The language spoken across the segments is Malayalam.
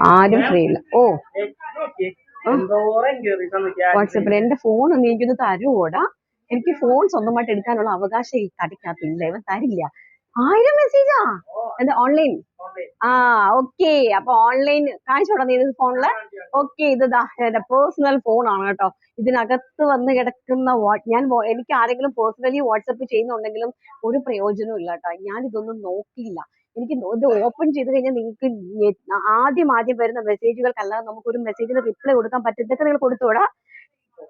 ആരും ഫ്രീ ഇല്ല. ഓ വാട്സപ്പിൽ എന്റെ ഫോൺ ഒന്ന് എനിക്കൊന്ന് തരുവോടാ. എനിക്ക് ഫോൺ സ്വന്തമായിട്ട് എടുക്കാനുള്ള അവകാശം ഈ കടയ്ക്കകത്തില്ല, ഇവൻ തരില്ല. 1000 മെസ്സേജാ എന്താ ഓൺലൈൻ? ആ ഓക്കെ, അപ്പൊ ഓൺലൈൻ കാണിച്ചോടാ നീ ഇത് ഫോണില്. ഓക്കെ, ഇതാ എന്റെ പേഴ്സണൽ ഫോണാണ് കേട്ടോ. ഇതിനകത്ത് വന്ന് കിടക്കുന്ന എനിക്ക് ആരെങ്കിലും പേഴ്സണലി വാട്സപ്പ് ചെയ്യുന്നുണ്ടെങ്കിലും ഒരു പ്രയോജനവും ഇല്ല കേട്ടോ. ഞാൻ ഇതൊന്നും നോക്കിയില്ല. എനിക്ക് ഇത് ഓപ്പൺ ചെയ്ത് കഴിഞ്ഞാൽ നിങ്ങൾക്ക് ആദ്യം വരുന്ന മെസ്സേജുകൾക്കല്ലാതെ നമുക്കൊരു മെസ്സേജിന് റിപ്ലൈ കൊടുക്കാൻ പറ്റും. ഇതൊക്കെ നിങ്ങൾ കൊടുത്തോടാ.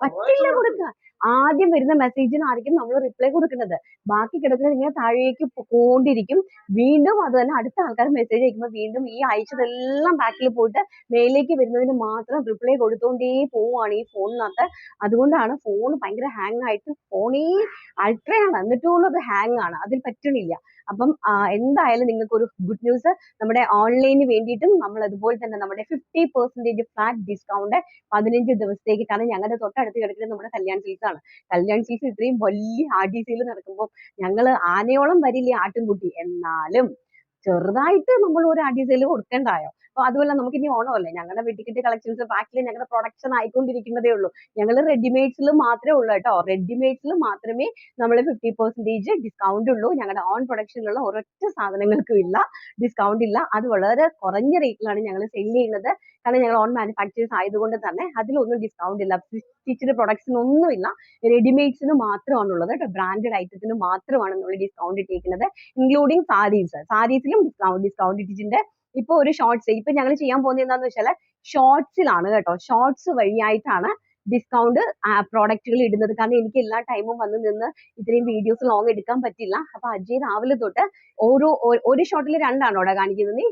പറ്റില്ല കൊടുക്കുക. ആദ്യം വരുന്ന മെസ്സേജിനായിരിക്കും നമ്മൾ റിപ്ലൈ കൊടുക്കുന്നത്. ബാക്കി കിടക്കുന്നത് ഇങ്ങനെ താഴേക്ക് പോകൊണ്ടിരിക്കും. വീണ്ടും അത് തന്നെ അടുത്ത ആൾക്കാർ മെസ്സേജ് അയക്കുമ്പോൾ വീണ്ടും ഈ അയച്ചതെല്ലാം ബാക്കിൽ പോയിട്ട് മേലേക്ക് വരുന്നതിന് മാത്രം റിപ്ലൈ കൊടുത്തോണ്ടേ പോവുകയാണ് ഈ ഫോണിനകത്ത്. അതുകൊണ്ടാണ് ഫോൺ ഭയങ്കര ഹാങ് ആയിട്ട്, ഫോണേ അൾട്രയാണ് എന്നിട്ടും അത് ഹാങ് ആണ്, അതിൽ പറ്റണില്ല. അപ്പം എന്തായാലും നിങ്ങൾക്ക് ഒരു ഗുഡ് ന്യൂസ്, നമ്മുടെ ഓൺലൈനിന് വേണ്ടിയിട്ടും നമ്മൾ അതുപോലെ തന്നെ നമ്മുടെ 50% ഫ്ലാറ്റ് ഡിസ്കൗണ്ട് 15 ദിവസത്തേക്ക്. കാരണം ഞങ്ങളുടെ തൊട്ടടുത്ത് കിടക്കുന്നത് നമ്മുടെ കല്യാൺ സിൽക്സ് ആണ്. കല്യാൺ സിൽക്സ് ഇത്രയും വലിയ RDC നടക്കുമ്പോൾ ഞങ്ങൾ ആനയോളം വരില്ലേ ആട്ടിൻകുട്ടി, എന്നാലും ചെറുതായിട്ട് നമ്മൾ ഒരു RDC കൊടുക്കണ്ടായോ? അപ്പൊ അതുപോലെ നമുക്ക് ഇനി ഓണമല്ലേ, ഞങ്ങളുടെ വെട്ടിക്കെട്ട് കളക്ഷൻസ് ബാക്കിൽ ഞങ്ങളുടെ പ്രൊഡക്ഷൻ ആയിക്കൊണ്ടിരിക്കുന്നതേ ഉള്ളൂ. ഞങ്ങൾ റെഡിമെയ്ഡ്സിൽ മാത്രമേ ഉള്ളൂ കേട്ടോ. റെഡിമെയ്ഡ്സിൽ മാത്രമേ നമ്മൾ 50% ഡിസ്കൗണ്ട് ഉള്ളൂ. ഞങ്ങളുടെ ഓൺ പ്രൊഡക്ഷനിലുള്ള ഒരൊറ്റ സാധനങ്ങൾക്കും ഇല്ല, ഡിസ്കൗണ്ട് ഇല്ല. അത് വളരെ കുറഞ്ഞ റേറ്റിലാണ് ഞങ്ങൾ സെയിൽ ചെയ്യുന്നത്. കാരണം ഞങ്ങൾ ഓൺ മാനുഫാക്ചേഴ്സ് ആയതുകൊണ്ട് തന്നെ അതിലൊന്നും ഡിസ്കൗണ്ട് ഇല്ല. സ്റ്റിച്ച്ഡ് പ്രൊഡക്ട്സിനൊന്നുമില്ല, റെഡിമെയ്ഡ്സിന് മാത്രമാണുള്ളത് കേട്ടോ. ബ്രാൻഡഡ് ഐറ്റത്തിന് മാത്രമാണ് നമ്മൾ ഡിസ്കൗണ്ട് ഇട്ടിരിക്കുന്നത്, ഇൻക്ലൂഡിങ് സാരീസിലും ഡിസ്കൗണ്ട് ഇട്ടിട്ടുണ്ട്. ഇപ്പൊ ഒരു ഷോർട്സ്, ഇപ്പൊ ഞങ്ങൾ ചെയ്യാൻ പോകുന്നത് എന്താണെന്ന് വെച്ചാൽ ഷോർട്സിലാണ് കേട്ടോ. ഷോർട്സ് വഴിയായിട്ടാണ് ഡിസ്കൗണ്ട് പ്രോഡക്റ്റുകൾ ഇടുന്നത്. കാരണം എനിക്ക് എല്ലാ ടൈമും വന്ന് നിന്ന് ഇത്രയും വീഡിയോസ് ലോങ് എടുക്കാൻ പറ്റില്ല. അപ്പൊ അജയ് രാവിലെ തൊട്ട് ഒരു ഷോട്ടിൽ 2 ആണോ അവിടെ കാണിക്കുന്നത്? നീ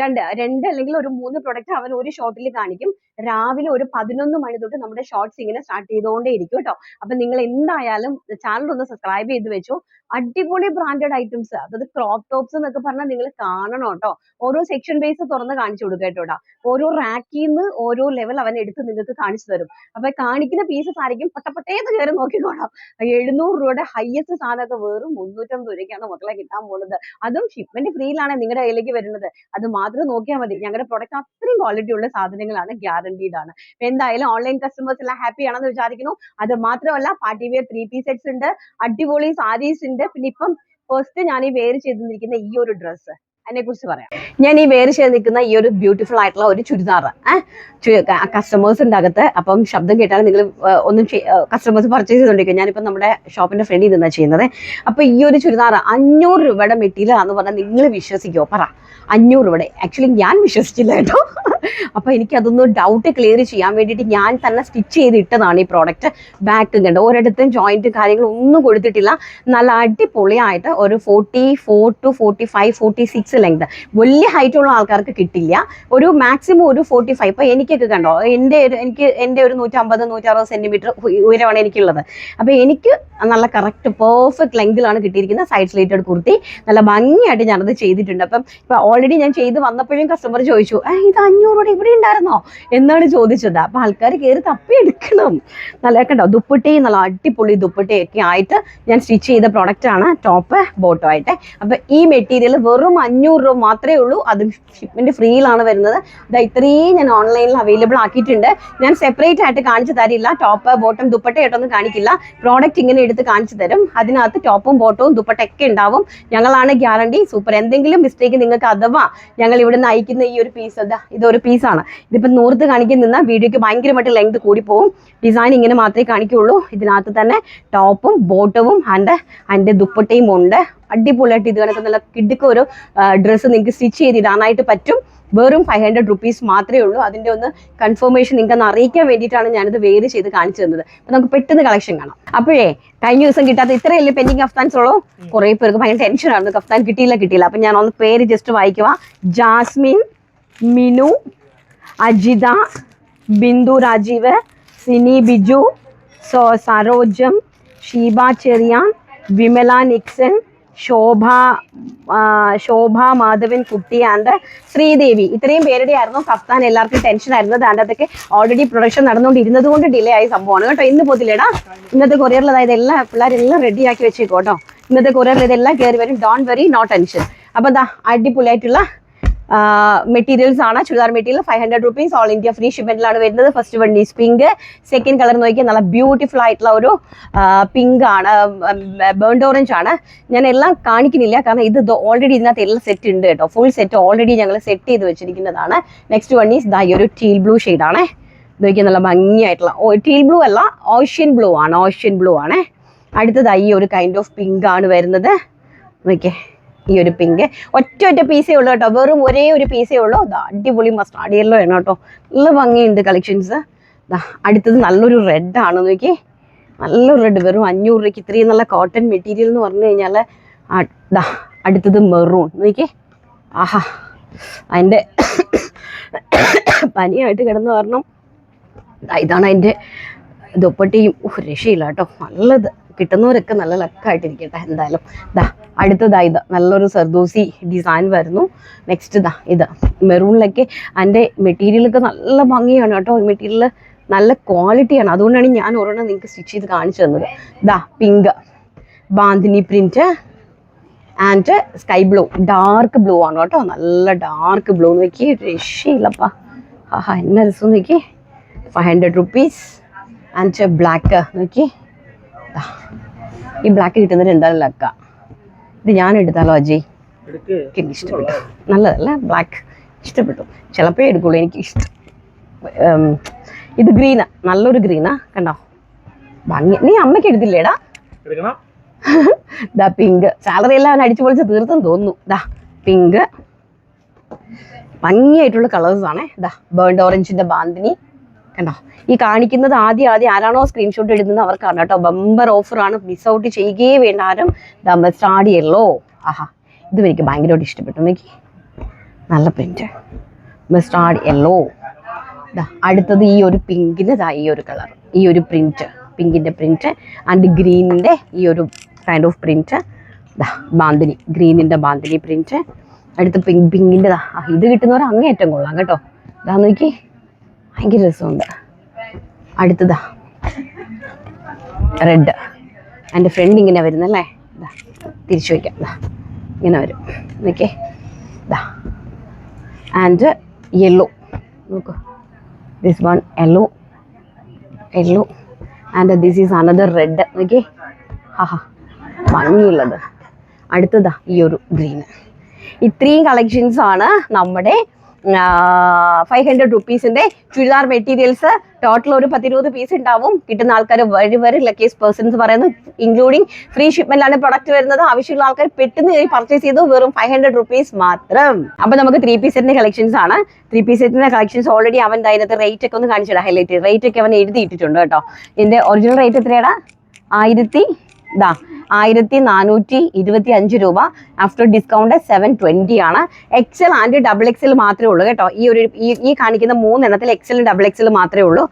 2 അല്ലെങ്കിൽ ഒരു 3 പ്രൊഡക്റ്റ് അവൻ ഒരു ഷോട്ടിൽ കാണിക്കും. രാവിലെ ഒരു 11 മണി തൊട്ട് നമ്മുടെ ഷോർട്സ് ഇങ്ങനെ സ്റ്റാർട്ട് ചെയ്തുകൊണ്ടേ ഇരിക്കും കേട്ടോ. അപ്പൊ നിങ്ങൾ എന്തായാലും ചാനൽ ഒന്ന് സബ്സ്ക്രൈബ് ചെയ്ത് വെച്ചു. അടിപൊളി ബ്രാൻഡഡ് ഐറ്റംസ്, അതായത് ക്രോപ്പ് ടോപ്സ് എന്നൊക്കെ പറഞ്ഞാൽ നിങ്ങൾ കാണണം കേട്ടോ. ഓരോ സെക്ഷൻ ബേസ് തുറന്ന് കാണിച്ചു കൊടുക്കുക കേട്ടോടാ. ഓരോ റാക്കിൽ നിന്ന് ഓരോ ലെവൽ അവൻ എടുത്ത് നിങ്ങൾക്ക് കാണിച്ചു തരും. അപ്പൊ കാണിക്കുന്ന പീസസ് ആയിരിക്കും പട്ടപ്പട്ടേന്ന് കയറി നോക്കിക്കോളാം. 700 രൂപയുടെ ഹയസ്റ്റ് സാധനമൊക്കെ വെറും 350 രൂപയ്ക്കാണ് മക്കളെ കിട്ടാൻ പോകുന്നത്. അതും ഷിപ്മെന്റ് ഫ്രീയിലാണ് നിങ്ങളുടെ കയ്യിലേക്ക് വരുന്നത്. അത് മാത്രം നോക്കിയാൽ മതി. ഞങ്ങളുടെ പ്രൊഡക്റ്റ് അത്രയും ക്വാളിറ്റി ഉള്ള സാധനങ്ങളാണ്, ഗ്യാരണ്ടീഡ് ആണ്. എന്തായാലും ഓൺലൈൻ കസ്റ്റമേഴ്സ് എല്ലാം ഹാപ്പി ആണെന്ന് വിചാരിക്കുന്നു. അത് മാത്രമല്ല പാർട്ടി വെയർ 3 സെറ്റ്സ് ഉണ്ട്, അടിപൊളി സാരീസ് ഉണ്ട്. പിന്നെ ഇപ്പം ഫസ്റ്റ് ഞാൻ ഈ വെയർ ചെയ്തിരിക്കുന്ന ഈ ഒരു ഡ്രസ്സ്, അതിനെ കുറിച്ച് പറയാം. ഞാൻ ഈ വെയർ ചെയ്ത് നിൽക്കുന്ന ഈ ഒരു ബ്യൂട്ടിഫുൾ ആയിട്ടുള്ള ഒരു ചുരിദാർ കസ്റ്റമേഴ്സ് ഉണ്ട് അകത്ത്. അപ്പം ശബ്ദം കേട്ടാൽ നിങ്ങൾ ഒന്നും കസ്റ്റമേഴ്സ് പർച്ചേസ് ചെയ്തുകൊണ്ടിരിക്കും. ഞാനിപ്പം നമ്മുടെ ഷോപ്പിന്റെ ഫ്രണ്ടിൽ നിന്നാണ് ചെയ്യുന്നത്. അപ്പൊ ഈ ഒരു ചുരിദാർ 500 രൂപയുടെ മെറ്റീരിയൽ ആണെന്ന് പറഞ്ഞാൽ നിങ്ങൾ വിശ്വസിക്കുമോ? പറ. 500 രൂപയുടെ. ആക്ച്വലി ഞാൻ വിശ്വസിച്ചില്ല കേട്ടോ. അപ്പൊ എനിക്ക് അതൊന്ന് ഡൗട്ട് ക്ലിയർ ചെയ്യാൻ വേണ്ടിയിട്ട് ഞാൻ തന്നെ സ്റ്റിച്ച് ചെയ്ത് ഇട്ടതാണ് ഈ പ്രോഡക്റ്റ്. ബാക്കും കണ്ട് ഒരിടത്തും ജോയിന്റ് കാര്യങ്ങളും ഒന്നും കൊടുത്തിട്ടില്ല. നല്ല അടിപൊളിയായിട്ട് ഒരു 44 to 45, 46 ലെങ്ത്. വലിയ ഹൈറ്റ് ഉള്ള ആൾക്കാർക്ക് കിട്ടില്ല. ഒരു മാക്സിമം ഒരു 45. ഇപ്പൊ എനിക്കൊക്കെ കണ്ടോ, എൻ്റെ ഒരു 150, 160 സെന്റിമീറ്റർ ഉയരമാണ് എനിക്കുള്ളത്. അപ്പൊ എനിക്ക് നല്ല കറക്റ്റ് പെർഫെക്റ്റ് ലെങ്തിലാണ് കിട്ടിയിരിക്കുന്നത്. സൈഡ് സ്ലീറ്റഡ് കുർത്തി നല്ല ഭംഗിയായിട്ട് ഞാനത് ചെയ്തിട്ടുണ്ട്. അപ്പം ഇപ്പൊ ഓൾറെഡി ഞാൻ ചെയ്ത് വന്നപ്പോഴും കസ്റ്റമർ ചോദിച്ചു, ഇത് 500 രൂപയുടെ ഇവിടെ ഉണ്ടായിരുന്നോ എന്നാണ് ചോദിച്ചത്. അപ്പൊ ആൾക്കാർ കയറി തപ്പി എടുക്കണം. നല്ല കണ്ടോ, ദുപ്പട്ടി നല്ല അടിപൊളി ദുപ്പട്ടയൊക്കെ ആയിട്ട് ഞാൻ സ്റ്റിച്ച് ചെയ്ത പ്രോഡക്റ്റ് ആണ്, ടോപ്പ് ബോട്ടോ ആയിട്ട്. അപ്പൊ ഈ മെറ്റീരിയൽ വെറും 500 രൂപ മാത്രമേ ഉള്ളൂ. അതും ഷിപ്മെന്റ് ഫ്രീയിലാണ് വരുന്നത്. ഇത്രയും ഞാൻ ഓൺലൈനിൽ അവൈലബിൾ ആക്കിയിട്ടുണ്ട്. ഞാൻ സെപ്പറേറ്റ് ആയിട്ട് കാണിച്ചു തരില്ല, ടോപ്പ് ബോട്ടം ദുപ്പട്ടയായിട്ടൊന്നും കാണിക്കില്ല. പ്രോഡക്റ്റ് ഇങ്ങനെ എടുത്ത് കാണിച്ചു തരും. അതിനകത്ത് ടോപ്പും ബോട്ടവും ദുപ്പട്ടയൊക്കെ ഉണ്ടാവും. ഞങ്ങളാണ് ഗ്യാരണ്ടി. സൂപ്പർ. എന്തെങ്കിലും മിസ്റ്റേക്ക് നിങ്ങൾക്ക് അഥവാ ഞങ്ങൾ ഇവിടെ നിന്ന് അയക്കുന്ന ഈ ഒരു പീസ്, ഇതൊരു പീസാണ്. ഇതിപ്പോൾ നൂർത്ത് കാണിക്കുന്ന വീഡിയോക്ക് ഭയങ്കരമായിട്ട് ലെങ്ത് കൂടി പോകും. ഡിസൈൻ ഇങ്ങനെ മാത്രമേ കാണിക്കുള്ളൂ. ഇതിനകത്ത് തന്നെ ടോപ്പും ബോട്ടവും അതിൻ്റെ ദുപ്പട്ടയും ഉണ്ട്. അടിപൊളിയായിട്ട് ഇത് കണക്ക് നല്ല കിടുക്ക ഒരു ഡ്രസ്സ് നിങ്ങൾക്ക് സ്റ്റിച്ച് ചെയ്തിടാനായിട്ട് പറ്റും. വെറും 500 റുപ്പീസ് മാത്രമേ ഉള്ളൂ. അതിൻ്റെ ഒന്ന് കൺഫർമേഷൻ നിങ്ങൾക്ക് അറിയിക്കാൻ വേണ്ടിയിട്ടാണ് ഞാനിത് വേര് ചെയ്ത് കാണിച്ചു തന്നത്. അപ്പം നമുക്ക് പെട്ടെന്ന് കളക്ഷൻ കാണാം. അപ്പോഴേ കഴിഞ്ഞ ദിവസം കിട്ടാത്ത ഇത്രയല്ലേ പെൻഡിങ് കഫ്താൻസ് ഉള്ളൂ. കുറേ പേർക്ക് ഭയങ്കര ടെൻഷനായിരുന്നു, കഫ്താൻ കിട്ടിയില്ല. അപ്പം ഞാൻ ഒന്ന് പേര് ജസ്റ്റ് വായിക്കുക. ജാസ്മിൻ, മിനു, അജിത, ബിന്ദു രാജീവ്, സിനി ബിജു, സരോജം, ഷീബ ചെറിയാൻ, വിമല നിക്സൺ, ശോഭ മാധവൻ കുട്ടി ആൻഡ് ശ്രീദേവി, ഇത്രയും പേരുടെ ആയിരുന്നു കഫ്താൻ. എല്ലാവർക്കും ടെൻഷൻ ആയിരുന്നു. അതിൻ്റെ അകത്തൊക്കെ ഓൾറെഡി പ്രൊഡക്ഷൻ നടന്നുകൊണ്ടിരുന്നത് കൊണ്ട് ഡിലേ ആയ സംഭവമാണ് കേട്ടോ. ഇന്ന് പോത്തില്ലേടാ, ഇന്നത്തെ കൊറിയറിൽ അതായത് എല്ലാ പിള്ളേരെല്ലാം റെഡി ആക്കി വെച്ചേക്കോ കേട്ടോ. ഇന്നത്തെ കൊറിയറിൽ ഇതെല്ലാം കയറി വരും. Don't worry, no tension. അപ്പോൾ എന്താ അടിപൊളിയായിട്ടുള്ള മെറ്റീരിയൽസ് ആണ്. Churidar material 500 rupees, all India free ഷിപ്മെന്റിലാണ് വരുന്നത്. First one is pink. Second colour നോക്കിയാൽ നല്ല ബ്യൂട്ടിഫുൾ ആയിട്ടുള്ള ഒരു പിങ്ക് ആണ്, ബേൺഡ് ഓറഞ്ച് ആണ്. ഞാൻ എല്ലാം കാണിക്കുന്നില്ല കാരണം ഇത് ഓൾറെഡി ഇതിനകത്ത് എല്ലാം സെറ്റ് ഉണ്ട് കേട്ടോ. ഫുൾ സെറ്റ് ഓൾറെഡി ഞങ്ങൾ സെറ്റ് ചെയ്ത് വെച്ചിരിക്കുന്നതാണ്. നെക്സ്റ്റ് വൺ ഈസ് ദാ ഈ ഒരു ടീൽ ബ്ലൂ ഷെയ്ഡാണ്. നോക്കിയാൽ നല്ല ഭംഗിയായിട്ടുള്ള ടീൽ ബ്ലൂ അല്ല, ഓഷ്യൻ ബ്ലൂ ആണ്. ഓഷ്യൻ ബ്ലൂ ആണ്. അടുത്തതായി ഈ ഒരു കൈൻഡ് ഓഫ് പിങ്ക് ആണ് വരുന്നത്. നോക്കിയേ, ഈ ഒരു പിങ്ക് ഒറ്റ പീസേ ഉള്ളൂ കേട്ടോ. വെറും ഒരേ ഒരു പീസേ ഉള്ളൂ. അടിപൊളി മസ്റ്റാർഡ് യെല്ലോ ആണ് കേട്ടോ. നല്ല ഭംഗിയുണ്ട് കളക്ഷൻസ്. അടുത്തത് നല്ലൊരു റെഡ് ആണ്. നോക്കി, നല്ലൊരു റെഡ്. വെറും 500 രൂപയ്ക്ക് ഇത്രയും നല്ല കോട്ടൺ മെറ്റീരിയൽ എന്ന് പറഞ്ഞു കഴിഞ്ഞാൽ. അടുത്തത് മെറൂൺ. നോക്കി, ആഹാ, അതിൻ്റെ പനിയായിട്ട് കിടന്നു കാരണം ഇതാണ് അതിൻ്റെ ദുപ്പട്ടിയും. രക്ഷയില്ല കേട്ടോ. നല്ലത് കിട്ടുന്നവരൊക്കെ നല്ല ലക്കായിട്ടിരിക്കട്ടെ എന്തായാലും. അടുത്തതാ ഇത് നല്ലൊരു സർദൂസി ഡിസൈൻ വരുന്നു. നെക്സ്റ്റ് ഇത് മെറൂണിലൊക്കെ അതിൻ്റെ മെറ്റീരിയലൊക്കെ നല്ല ഭംഗിയാണ് കേട്ടോ. മെറ്റീരിയൽ നല്ല ക്വാളിറ്റിയാണ്. അതുകൊണ്ടാണ് ഞാൻ ഒരെണ്ണം നിങ്ങൾക്ക് സ്റ്റിച്ച് ചെയ്ത് കാണിച്ചു തന്നത്. Pink bandhani print and sky blue, dark blue ആണ് കേട്ടോ. നല്ല ഡാർക്ക് ബ്ലൂ നോക്കി, രക്ഷയില്ലപ്പാ. ആഹാ, എന്നാ രസം നോക്കി. 500 rupees ആൻഡ് ബ്ലാക്ക് നോക്കി. ഈ ബ്ലാക്ക് കിട്ടുന്നവർ എന്തായാലും ലക്ക. ഇത് ഞാൻ എടുത്താലോ അജയ്? എനിക്ക് ഇഷ്ടപ്പെട്ടു. നല്ലതല്ല ബ്ലാക്ക്, ഇഷ്ടപ്പെട്ടു. ചിലപ്പോഴേ എടുക്കുള്ളൂ, എനിക്ക് ഇഷ്ടം. ഇത് ഗ്രീനാ, നല്ലൊരു ഗ്രീനാ കണ്ടോ, ഭംഗി. നീ അമ്മയ്ക്ക് എടുത്തില്ലേടാ? പിങ്ക്. സാലറി എല്ലാം അവൻ അടിച്ചു പൊളിച്ച് തീർത്തെന്ന് തോന്നുന്നു. പിങ്ക് ഭംഗിയായിട്ടുള്ള കളേഴ്സാണ്. ബേൺഡ് ഓറഞ്ചിന്റെ ബാന്തിനി കണ്ടോ. ഈ കാണിക്കുന്നത് ആദ്യം ആരാണോ സ്ക്രീൻഷോട്ട് എടുക്കുന്നത് അവർക്കാണ് കേട്ടോ. ബമ്പർ ഓഫറാണ്, മിസ് ഔട്ട് ചെയ്യുകയേ വേണ്ട ആരും. Mustard yellow. ആഹാ, ഇതും എനിക്ക് ഭയങ്കരമായിട്ട് ഇഷ്ടപ്പെട്ടു. എനിക്ക് നല്ല പ്രിന്റ് മസ്റ്റാർഡ് യെല്ലോ. അടുത്തത് ഈ ഒരു പിങ്കിൻ്റെ ഈ ഒരു കളർ, ഈ ഒരു പ്രിന്റ്, പിങ്കിൻ്റെ പ്രിന്റ് ആൻഡ് ഗ്രീനിൻ്റെ ഈ ഒരു കൈൻഡ് ഓഫ് പ്രിന്റ്. ബാന്തിനി, ഗ്രീനിൻ്റെ ബാന്തിനി പ്രിന്റ്. അടുത്ത പിങ്കിൻ്റെ ഇത് കിട്ടുന്നവർ അങ്ങേയറ്റം കൊള്ളാം കേട്ടോ. നോക്കി, ഭയങ്കര രസമുണ്ട്. അടുത്തതാ റെഡ്. എൻ്റെ ഫ്രണ്ട് ഇങ്ങനെ വരുന്നല്ലേ. തിരിച്ചു വയ്ക്കാം. ഇങ്ങനെ വരും. ഓക്കെ. And yellow. നോക്കൂ, this one yellow and this is another red. Okay, ആഹാ, ഭംഗിയുള്ളത്. അടുത്തതാ ഈ ഒരു ഗ്രീന്. ഇത്രയും കളക്ഷൻസ് ആണ് നമ്മുടെ 500 rupeesന്റെ ചുരിദാർ മെറ്റീരിയൽസ്. ടോട്ടൽ ഒരു 10-20 പീസ് ഉണ്ടാവും. കിട്ടുന്ന ആൾക്കാർ വെരി ലക്കീസ് പേഴ്സൺസ് പറയുന്നത്, ഇൻക്ലൂഡിങ് ഫ്രീ ഷിപ്മെന്റിലാണ് പ്രൊഡക്റ്റ് വരുന്നത്. ആവശ്യമുള്ള ആൾക്കാർ പെട്ടെന്ന് പർച്ചേസ് ചെയ്തു. വെറും 500 rupees മാത്രം. അപ്പൊ നമുക്ക് 3 piece സെറ്റിന്റെ കളക്ഷൻസ് ആണ്. 3 piece സെറ്റിന്റെ കളക്ഷൻസ് ഓൾറെഡി അവൻ അതിനകത്ത് റേറ്റ് ഒക്കെ ഒന്ന് കാണിച്ചിടാം. ഹൈലൈറ്റ് റേറ്റ് ഒക്കെ അവൻ എഴുതിയിട്ടുണ്ട് കേട്ടോ. ഇതിന്റെ ഒറിജിനൽ റേറ്റ് എത്രയാടാ? 1425 രൂപ. ആഫ്റ്റർ ഡിസ്കൗണ്ട് 720 ആണ്. എക്സൽ ആൻഡ് ഡബിൾ എക്സൽ മാത്രമേ ഉള്ളൂ കേട്ടോ. ഈ കാണിക്കുന്ന 3 എണ്ണത്തിൽ എക്സലും ഡബിൾ എക്സലും മാത്രമേ ഉള്ളൂ.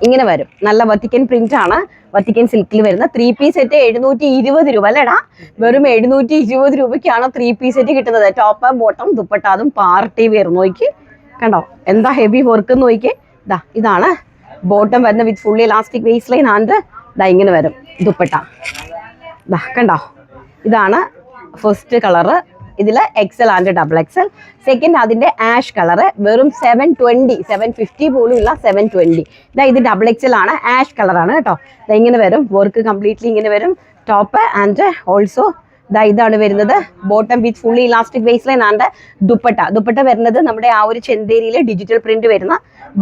ഇങ്ങനെ വരും. നല്ല വത്തിക്കൻ പ്രിന്റ് ആണ്, വത്തിക്കൻ സിൽക്കിൽ വരുന്ന 3 piece സെറ്റ് 720 രൂപ അല്ലേടാ? വെറും 720 രൂപയ്ക്കാണ് 3 piece സെറ്റ് കിട്ടുന്നത്. ടോപ്പ് ബോട്ടം ദുപ്പട്ട, അതും പാർട്ടി വെയർ. നോക്കി കണ്ടോ, എന്താ ഹെവി വർക്ക് നോക്കി. ഇതാണ് ബോട്ടം വരുന്ന with fully elastic waist line and ഇങ്ങനെ വരും ദുപ്പട്ട. കണ്ടോ, ഇതാണ് ഫസ്റ്റ് കളറ്. ഇതിൽ XL and double XL. Second അതിൻ്റെ ആഷ് കളറ്. വെറും 720, 750 പോലും ഇല്ല, 720. ഇത് ഡബിൾ എക്സൽ ആണ്, ആഷ് കളറാണ് കേട്ടോ. ഇങ്ങനെ വരും, വർക്ക് കംപ്ലീറ്റ്ലി ഇങ്ങനെ വരും. ടോപ്പ് ആൻഡ് ഓൾസോ ഇതാണ് വരുന്നത്. Bottom with fully elastic waist line and dupatta വരുന്നത് നമ്മുടെ ആ ഒരു ചെന്തേരിയിൽ ഡിജിറ്റൽ പ്രിന്റ് വരുന്ന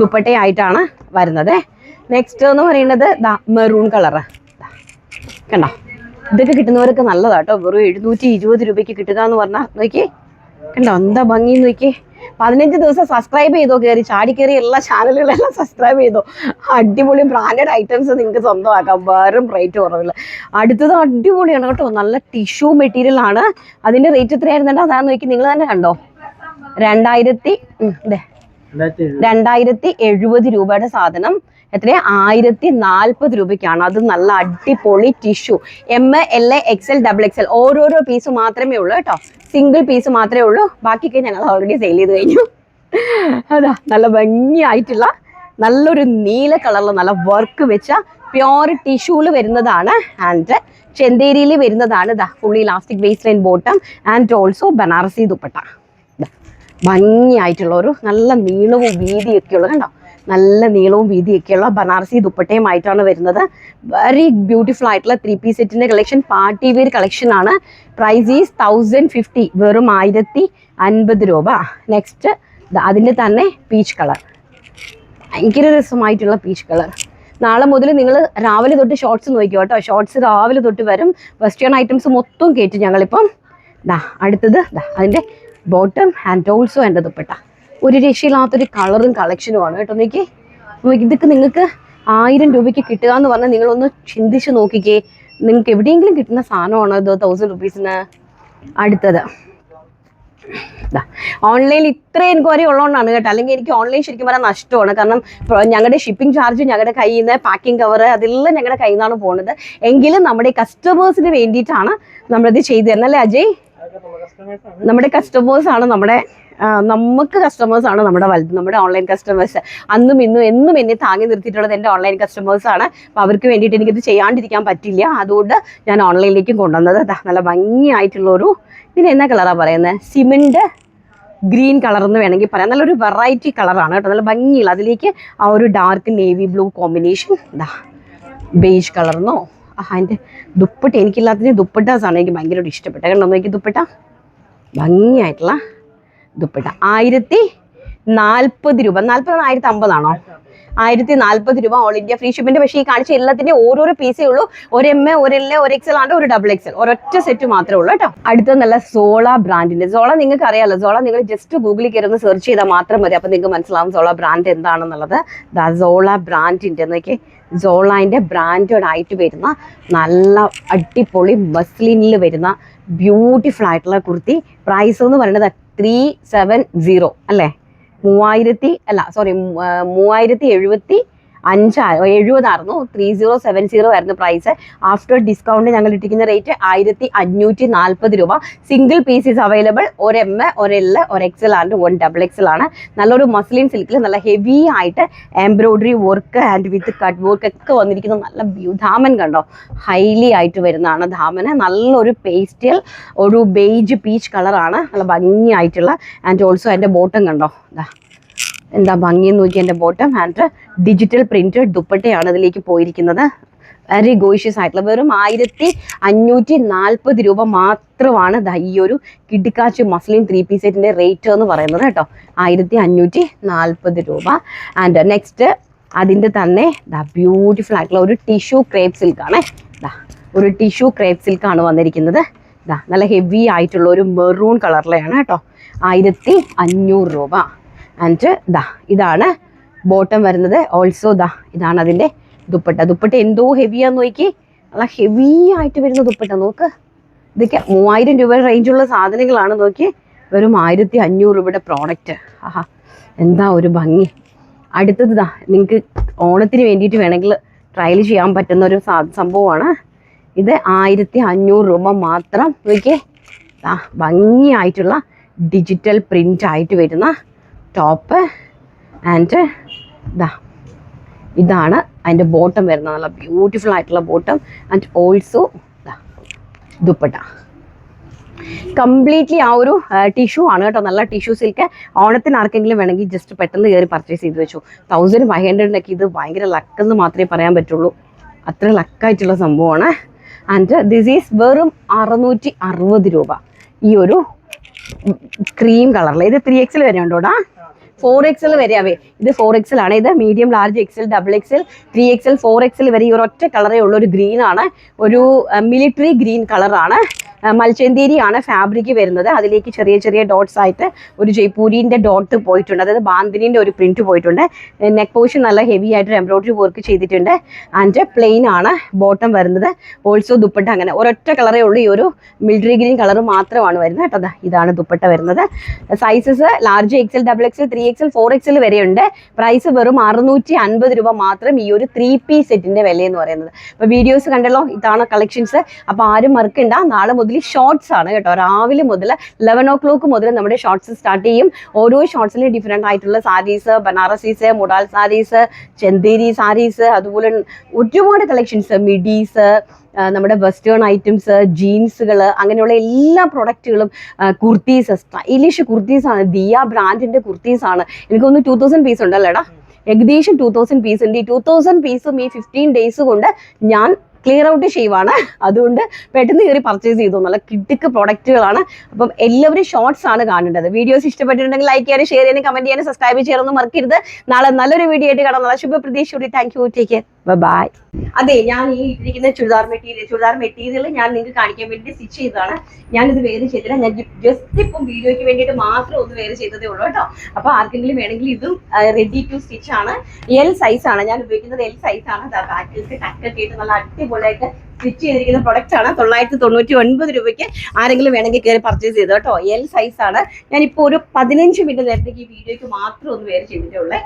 ദുപ്പട്ടയായിട്ടാണ് വരുന്നത്. നെക്സ്റ്റ് എന്ന് പറയുന്നത് മെറൂൺ കളറ്. കണ്ടോ, ഇതൊക്കെ കിട്ടുന്നവരൊക്കെ നല്ലതാട്ടോ. വെറും 720 രൂപയ്ക്ക് കിട്ടുക എന്ന് പറഞ്ഞാൽ നോക്കി കണ്ടോ, എന്താ ഭംഗി നോക്കി. 15 ദിവസം സബ്സ്ക്രൈബ് ചെയ്തോ, ചാടിക്കേറി എല്ലാ ചാനലുകളെല്ലാം സബ്സ്ക്രൈബ് ചെയ്തോ. അടിപൊളി ബ്രാൻഡഡ് ഐറ്റംസ് നിങ്ങൾക്ക് സ്വന്തമാക്കാം, വെറും റേറ്റ് കുറവില്ല. അടുത്തത് അടിപൊളിയാണ് കേട്ടോ, നല്ല ടിഷ്യൂ മെറ്റീരിയൽ ആണ്. അതിന്റെ റേറ്റ് എത്രയായിരുന്നുണ്ടോ അതാ നോക്കി, നിങ്ങൾ തന്നെ കണ്ടോ. 2070 രൂപയുടെ സാധനം എത്രയാ 1040 രൂപയ്ക്കാണ്. അത് നല്ല അടിപൊളി tissue. M, L, XL, XXL ഓരോരോ പീസ് മാത്രമേ ഉള്ളൂ കേട്ടോ. സിംഗിൾ പീസ് മാത്രമേ ഉള്ളൂ. ബാക്കിയൊക്കെ ഞങ്ങൾ ഓൾറെഡി സെയിൽ ചെയ്ത് കഴിഞ്ഞു. അതാ നല്ല ഭംഗിയായിട്ടുള്ള നല്ലൊരു നീല കളറിൽ നല്ല വർക്ക് വെച്ച പ്യോർ ടിഷ്യൂല് വരുന്നതാണ്. ആൻഡ് ചെന്തേരിയിൽ വരുന്നതാണ്. ഇതാ fully elastic waist line bottom and also Banarasi dupatta. ഭംഗിയായിട്ടുള്ള ഒരു നല്ല നീളവും വീതിയൊക്കെയുള്ള കണ്ടോ, നല്ല നീളവും വീതിയൊക്കെയുള്ള ബനാറസി ദുപ്പട്ടയുമായിട്ടാണ് വരുന്നത്. വെരി ബ്യൂട്ടിഫുൾ ആയിട്ടുള്ള 3 പീസ് സെറ്റിന്റെ കളക്ഷൻ, പാർട്ടി വെയർ കളക്ഷൻ ആണ്. പ്രൈസ് ഈസ് 1050, വെറും 1050 രൂപ. നെക്സ്റ്റ് അതിൻ്റെ തന്നെ പീച്ച് കളർ, ഭയങ്കര രസമായിട്ടുള്ള പീച്ച് കളർ. നാളെ മുതൽ നിങ്ങൾ രാവിലെ തൊട്ട് ഷോർട്സ് നോക്കിയോ കേട്ടോ. ഷോർട്സ് രാവിലെ തൊട്ട് വരും. വെസ്റ്റേൺ ഐറ്റംസ് മൊത്തം കയറ്റി ഞങ്ങളിപ്പം. അടുത്തത് അതിൻ്റെ ബോട്ടം ആൻഡ് ഓൾസോ എൻ്റെ ദുപ്പട്ട. ഒരു രക്ഷയില്ലാത്തൊരു കളറും കളക്ഷനുമാണ് കേട്ടോ. നോക്കി ഇതൊക്കെ നിങ്ങൾക്ക് 1000 രൂപയ്ക്ക് കിട്ടുക എന്ന് പറഞ്ഞാൽ നിങ്ങളൊന്ന് ചിന്തിച്ച് നോക്കിക്കേ. നിങ്ങൾക്ക് എവിടെയെങ്കിലും കിട്ടുന്ന സാധനമാണോ ഇത് 1000 റുപ്പീസിന്? അടുത്തത് ഓൺലൈനിൽ ഇത്ര എൻക്വയറി ഉള്ളതുകൊണ്ടാണ് കേട്ടോ. അല്ലെങ്കിൽ എനിക്ക് ഓൺലൈൻ ശരിക്കും പറയാൻ നഷ്ടമാണ്. കാരണം ഞങ്ങളുടെ ഷിപ്പിംഗ് ചാർജ്, ഞങ്ങളുടെ കയ്യിൽ നിന്ന് പാക്കിംഗ് കവർ, അതെല്ലാം ഞങ്ങളുടെ കയ്യിൽ നിന്നാണ് പോകുന്നത്. എങ്കിലും നമ്മുടെ കസ്റ്റമേഴ്സിന് വേണ്ടിയിട്ടാണ് നമ്മളിത് ചെയ്തു തരുന്നത്, അല്ലേ അജയ്? നമ്മുടെ കസ്റ്റമേഴ്സാണ് നമുക്ക് കസ്റ്റമേഴ്സാണ് നമ്മുടെ വലുത്, നമ്മുടെ ഓൺലൈൻ കസ്റ്റമേഴ്സ്. അന്നും ഇന്നും എന്നും എന്നെ താങ്ങി നിർത്തിയിട്ടുള്ളത് എൻ്റെ ഓൺലൈൻ കസ്റ്റമേഴ്സാണ്. അപ്പോൾ അവർക്ക് വേണ്ടിയിട്ട് എനിക്കിത് ചെയ്യാണ്ടിരിക്കാൻ പറ്റില്ല. അതുകൊണ്ട് ഞാൻ ഓൺലൈനിലേക്കും കൊണ്ടുവന്നത്. നല്ല ഭംഗിയായിട്ടുള്ളൊരു, ഇതിന് എന്നാ കളറാണ് പറയുന്നത്, സിമെൻറ്റ് ഗ്രീൻ കളർ എന്ന് വേണമെങ്കിൽ പറയാം. നല്ലൊരു വെറൈറ്റി കളറാണ് കേട്ടോ, നല്ല ഭംഗിയുള്ള. അതിലേക്ക് ആ ഒരു dark navy blue combination, beige കളർന്നോ. അതിൻ്റെ ദുപ്പട്ട, എനിക്കില്ലാത്തതിന് ദുപ്പട്ടാസാണ് എനിക്ക് ഭയങ്കരമായിട്ട് ഇഷ്ടപ്പെട്ടത്. കണ്ടോ നോക്കി ദുപ്പട്ട, ഭംഗിയായിട്ടുള്ള ദുപ്പട്ട. 1040 രൂപ. 40 1050 1040 രൂപ ഓൾ ഇന്ത്യ ഫ്രീ ഷിപ്പിന്റെ. പക്ഷേ ഈ കാണിച്ച എല്ലാത്തിൻ്റെ ഓരോരോ പീസേ ഉള്ളൂ. ഒരു എം, ഒരു എൽ, ഒരു XL ആണ്, ഒരു XXL, ഒരൊറ്റ സെറ്റ് മാത്രമേ ഉള്ളൂ കേട്ടോ. അടുത്ത നല്ല സോള ബ്രാൻഡിന്റെ. സോള നിങ്ങൾക്ക് അറിയാമല്ലോ. സോള നിങ്ങൾ ജസ്റ്റ് ഗൂഗിളിൽ കയറുന്ന സെർച്ച് ചെയ്താൽ മാത്രം മതി. അപ്പം നിങ്ങൾക്ക് മനസ്സിലാവും സോള ബ്രാൻഡ് എന്താണെന്നുള്ളത്. സോള ബ്രാൻഡിന്റെ എന്നൊക്കെ, സോളാൻ്റെ ബ്രാൻഡഡ് ആയിട്ട് വരുന്ന നല്ല അടിപൊളി മസ്ലിനിൽ വരുന്ന ബ്യൂട്ടിഫുൾ ആയിട്ടുള്ള കുർത്തി. പ്രൈസ് എന്ന് പറയുന്നത് 370 അല്ലേ, 3075 70 3070 ആയിരുന്നു പ്രൈസ്. ആഫ്റ്റർ ഡിസ്കൗണ്ട് ഞങ്ങൾ ഇട്ടിരിക്കുന്ന റേറ്റ് 1540 രൂപ. Single pieces available. ഒരു എം, ഒരു എൽ, ഒരു XL ആൻഡ് ഒരു XXL ആണ്. നല്ലൊരു മസ്ലിൻ സിൽക്കിൽ നല്ല ഹെവി ആയിട്ട് embroidery work and with cut work ഒക്കെ വന്നിരിക്കുന്ന നല്ല ധാമൻ കണ്ടോ, ഹൈലി ആയിട്ട് വരുന്നതാണ് ധാമന്. നല്ലൊരു പേസ്റ്റൽ ഒരു ബേജ് പീച്ച് കളറാണ്, നല്ല ഭംഗിയായിട്ടുള്ള. ആൻഡ് ഓൾസോ എൻ്റെ ബോട്ടം കണ്ടോ, എന്താ ഭംഗിയെന്ന് നോക്കി. എൻ്റെ ബോട്ടം ആൻഡ് ഡിജിറ്റൽ പ്രിന്റഡ് ദുപ്പട്ടയാണ് ഇതിലേക്ക് പോയിരിക്കുന്നത്. വെരി ഗോഷ്യസ് ആയിട്ടുള്ള. വെറും 1540 രൂപ മാത്രമാണ് ഈ ഒരു കിഡിക്കാച്ച് മസ്ലിൻ 3 പീസ് സെറ്റിൻ്റെ റേറ്റ് എന്ന് പറയുന്നത് കേട്ടോ. 1540 രൂപ. ആൻഡ് നെക്സ്റ്റ് അതിൻ്റെ തന്നെ ബ്യൂട്ടിഫുൾ ആയിട്ടുള്ള ഒരു ടിഷ്യൂ ക്രേപ്പ് സിൽക്കാണ്. ഒരു ടിഷ്യൂ ക്രേപ്പ് സിൽക്കാണ് വന്നിരിക്കുന്നത്. നല്ല ഹെവി ആയിട്ടുള്ള ഒരു മെറൂൺ കളറിലെയാണ് കേട്ടോ. 1500 രൂപ. ആൻഡ് ഇതാണ് ബോട്ടം വരുന്നത്. ഓൾസോ ഇതാണ് അതിൻ്റെ ദുപ്പട്ട. ദുപ്പട്ട എന്തോ ഹെവിയാന്ന് നോക്കി, നല്ല ഹെവി ആയിട്ട് വരുന്ന ദുപ്പട്ട നോക്ക്. ഇതൊക്കെ 3000 രൂപ റേഞ്ചുള്ള സാധനങ്ങളാണ് നോക്കി. വെറും 1500 രൂപയുടെ പ്രോഡക്റ്റ്. എന്താ ഒരു ഭംഗി. അടുത്തത് നിങ്ങൾക്ക് ഓണത്തിന് വേണ്ടിയിട്ട് വേണമെങ്കിൽ ട്രയൽ ചെയ്യാൻ പറ്റുന്ന ഒരു സംഭവമാണ് ഇത്. 1500 രൂപ മാത്രം നോക്കിയേ. ഭംഗിയായിട്ടുള്ള ഡിജിറ്റൽ പ്രിൻ്റ് ആയിട്ട് വരുന്ന ടോപ്പ് ആൻഡ് ഇതാണ് അതിൻ്റെ ബോട്ടം വരുന്നത്. നല്ല ബ്യൂട്ടിഫുൾ ആയിട്ടുള്ള bottom and also dupatta. Completely ആ ഒരു ടിഷ്യൂ ആണ് കേട്ടോ, നല്ല ടിഷ്യൂ സിൽക്ക്. ഓണത്തിന് ആർക്കെങ്കിലും വേണമെങ്കിൽ ജസ്റ്റ് പെട്ടെന്ന് കയറി പർച്ചേസ് ചെയ്ത് വെച്ചു. 1500 ഇത് ഭയങ്കര ലക്കെന്ന് മാത്രമേ പറയാൻ പറ്റുള്ളൂ. അത്ര ലക്കായിട്ടുള്ള സംഭവമാണ്. ആൻഡ് ദിസ് ഈസ് വെറും 660 രൂപ. ഈ ഒരു ക്രീം കളറിൽ ഇത് 3XL വരെ ഉണ്ടോടാ, 4XL വരെയാവേ. ഇത് 4XL ആണ്. ഇത് medium, large, XL, XXL, 3XL, 4XL വരെ ഈ ഒരൊറ്റ കളറേ ഉള്ളൂ. ഒരു ഗ്രീൻ ആണ്, ഒരു മിലിറ്ററി ഗ്രീൻ കളറാണ്. മൽച്ചന്തേരിയാണ് ഫാബ്രിക് വരുന്നത്. അതിലേക്ക് ചെറിയ ചെറിയ ഡോട്ട്സ് ആയിട്ട് ഒരു ജയ്പൂരിൻ്റെ ഡോട്ട് പോയിട്ടുണ്ട്, അതായത് ബാന്തിനിൻ്റെ ഒരു പ്രിന്റ് പോയിട്ടുണ്ട്. നെക്ക് പോർഷൻ നല്ല ഹെവി ആയിട്ട് എംബ്രോയിഡറി വർക്ക് ചെയ്തിട്ടുണ്ട്. ആൻഡ് പ്ലെയിൻ ആണ് ബോട്ടം വരുന്നത്. ഓൾസോ ദുപ്പട്ട അങ്ങനെ ഒരൊറ്റ കളറേ ഉള്ളൂ. ഈ ഒരു മിലിറ്ററി ഗ്രീൻ കളർ മാത്രമാണ് വരുന്നത് കേട്ടോ. ഇതാണ് ദുപ്പട്ട വരുന്നത്. Sizes large, XL, XXL, 3XL, 3XL 4XL വരെയുണ്ട്. പ്രൈസ് വെറും 650 രൂപ മാത്രം ഈ ഒരു 3-piece സെറ്റിന്റെ വില എന്ന് പറയുന്നത്. അപ്പൊ വീഡിയോസ് കണ്ടല്ലോ, ഇതാണ് കളക്ഷൻസ്. അപ്പൊ ആരും മറക്കണ്ട, നാളെ മുതൽ ഷോർട്സ് ആണ് കേട്ടോ. രാവിലെ മുതൽ 11 o'clock മുതൽ നമ്മുടെ ഷോർട്സ് സ്റ്റാർട്ട് ചെയ്യും. ഓരോ ഷോർട്സിലും ഡിഫറെന്റ് ആയിട്ടുള്ള സാരീസ്, ബനാറസീസ്, മുഡാൽ സാരീസ്, ചന്തേരി സാരീസ്, അതുപോലെ ഒരുപാട് കളക്ഷൻസ്, മിഡീസ്, നമ്മുടെ വെസ്റ്റേൺ ഐറ്റംസ്, ജീൻസുകൾ, അങ്ങനെയുള്ള എല്ലാ പ്രൊഡക്റ്റുകളും, കുർത്തീസ്, സ്റ്റൈലിഷ് കുർത്തീസ് ആണ്. ദിയ ബ്രാൻഡിന്റെ കുർത്തീസ് ആണ്. എനിക്കൊന്ന് 2000 പീസ് ഉണ്ടല്ലേടാ, ഏകദേശം 2000 പീസ് ഉണ്ട്. ഈ 2000 പീസും ഈ 15 days കൊണ്ട് ഞാൻ ക്ലിയർ ഔട്ട് ചെയ്യുവാണ്. അതുകൊണ്ട് പെട്ടെന്ന് കയറി പർച്ചേസ് ചെയ്തു. നല്ല കിട്ടിക്ക് പ്രൊഡക്റ്റുകളാണ്. അപ്പം എല്ലാവരും ഷോർട്സ് ആണ് കാണേണ്ടത്. വീഡിയോസ് ഇഷ്ടപ്പെട്ടിട്ടുണ്ടെങ്കിൽ ലൈക്ക് ചെയ്യാനും ഷെയർ ചെയ്യാനും കമന്റ് ചെയ്യാനും സബ്സ്ക്രൈബ് ചെയ്യാനൊന്നും മറക്കരുത്. നാളെ നല്ലൊരു വീഡിയോ ആയിട്ട് കാണാം. നല്ല ശുഭ പ്രതീക്ഷയോടെ. Thank you, take care, bye. അതെ, ഞാൻ ഈ ഇട്ടിരിക്കുന്ന ചുരിദാർ മെറ്റീരിയൽ ഞാൻ നിങ്ങൾക്ക് കാണിക്കാൻ വേണ്ടി സ്റ്റിച്ച് ചെയ്തതാണ്. ഞാനിത് വേറെ ചെയ്തില്ല. ഞാൻ ജസ്റ്റ് ഇപ്പം വീഡിയോയ്ക്ക് വേണ്ടിയിട്ട് മാത്രം ഒന്ന് വേറെ ചെയ്തതേ ഉള്ളൂ കേട്ടോ. അപ്പൊ ആർക്കെങ്കിലും വേണമെങ്കിൽ ഇതും റെഡി ടു സ്റ്റിച്ച് ആണ്. എൽ സൈസ് ആണ് ഞാൻ ഉപയോഗിക്കുന്നത്. എൽ സൈസ് ആണ്. ബാക്കിലേക്ക് ടക്കൊക്കെ ഇട്ട് നല്ല അടിപൊളിയായിട്ട് സ്റ്റിച്ച് ചെയ്തിരിക്കുന്ന പ്രൊഡക്റ്റ് ആണ്. 999 രൂപയ്ക്ക് ആരെങ്കിലും വേണമെങ്കിൽ കയറി പർച്ചേസ് ചെയ്തു കേട്ടോ. എൽ സൈസ് ആണ്. ഞാനിപ്പോൾ ഒരു 15 മിനിറ്റ് നേരത്തേക്ക് ഈ വീഡിയോയ്ക്ക് മാത്രം ഒന്ന് വേറെ ചെയ്തിട്ടേ ഉള്ളേ.